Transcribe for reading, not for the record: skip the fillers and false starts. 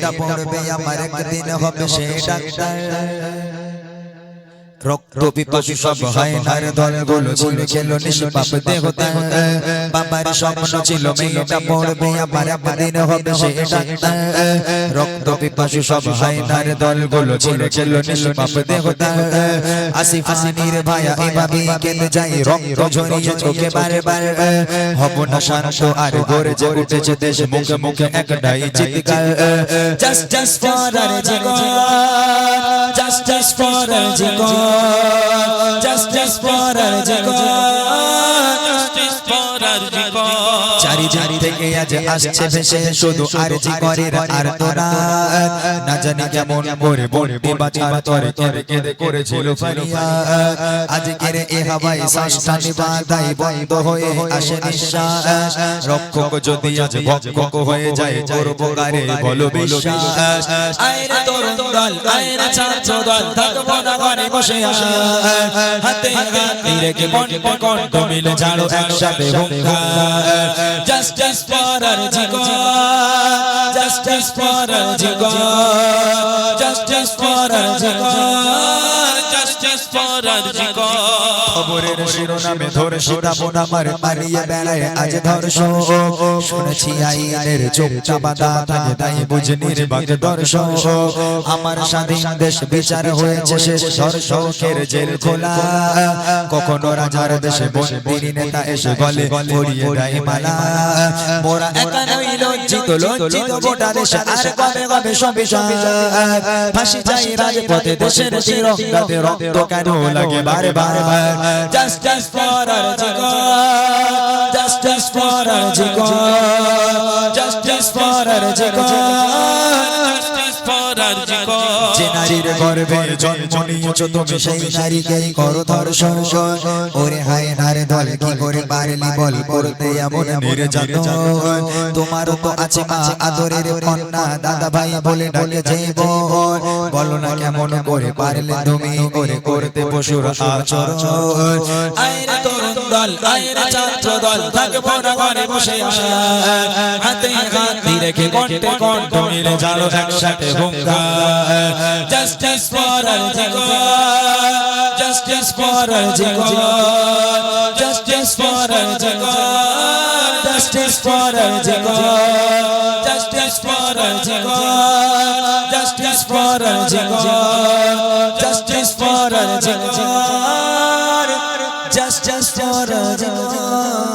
মেয়েটা পড়বে আমার একদিন হবে সে ডাক্তার রক্ত পিপাসু সব হায়নার দলগুলো ছিল খেলো নিষ্পাপ দেহতা বাবার স্বপ্ন ছিল মেয়েটা পড়বে আমার একদিন হবে সে ডাক্তার রক্ত পিপাসু সব হায়নার দলগুলো ছিল খেলো নিষ্পাপ দেহতা আসিফ হানির ভাইয়া এভাবে কেঁদে যায় রক্ত ঝরিয়ে চোখে বারবার হব না শান্ত আর গর্জে উঠেছে দেশ মুখে মুখে একটাই চিৎকার justice for our Jibon justice for our Jibon justice for our justice for our চারি থেকে আজ আসছে ভেসে শুধু আরজি করে আর তোরা না জানি কেমন করে বলবি বাঁচার তরে কেঁদে কেঁদে করেছিল ফরিয়াদ আজকের এই হাওয়ায় শ্বাসটা নিবাদাই বন্ধ হয়ে আসে নিঃশ্বাস রক্ষক যদি আজ ভক্ষক হয়ে যায় করবো কারে বলো বিশ্বাস আইরে তরুণ দল আইরে ছাত্র দল থাকবো না ঘরে বসে হাতে হাতে রেখে মনটা কণ্ঠ মিলে ঝাড়ো একসাথে হুঙ্কার justice for our jigar justice for our jigar justice for our jigar justice for our jigar খবরের শিরোনামে ধরে শোনাবো আমার পালিয়ে বেড়ায় আজ ধর্ষণ শুনেছি আইনের চোখটা বাঁধা থাকে তাই বুঝনি রে বাক দর্শক আমার স্বাধীন দেশ বিচার হয়েছে শেষ ধর্ষকের জেল খোলা কখনো রাজার দেশে বন্দিনী নেতা এসে বলে পড়িয়ে দেয় মালা মোরা একা নই লজ্জিত লজ্জিত গোটা দেশ আর কবে কবে সবে ফাঁসি চাই রাজপথে দেশের তিরঙ্গাতে রক্ত কেন লাগে বারে বারে justice for our jigar justice for our jigar justice for our jigar justice for our jigar যে নারীর গর্ভে জন্ম নিয়েছো তুমি সেই নারীকেই করো ধর্ষণ ওরে হায়নার দল কি করে পারলি বল করতে এমন নির্যাতন তোমারও তো আছে মা আদরের কন্যা দাদা ভাই বলে ডাকে যাইব বলো না কেমন করে পারলে তুমি করে করতে পশুর আচরণ আইরে তরুণ দল আইরে ছাত্র দল থাকবো না ঘরে বসে হাতে হাতে রেখে কণ্ঠে কণ্ঠ মিলে ঝাড়ো একসাথে হুঙ্কার justice for our jigar justice for our jigar justice for our jigar justice for our jigar justice for our jigar justice for our jigar justice for our jigar justice for our jigar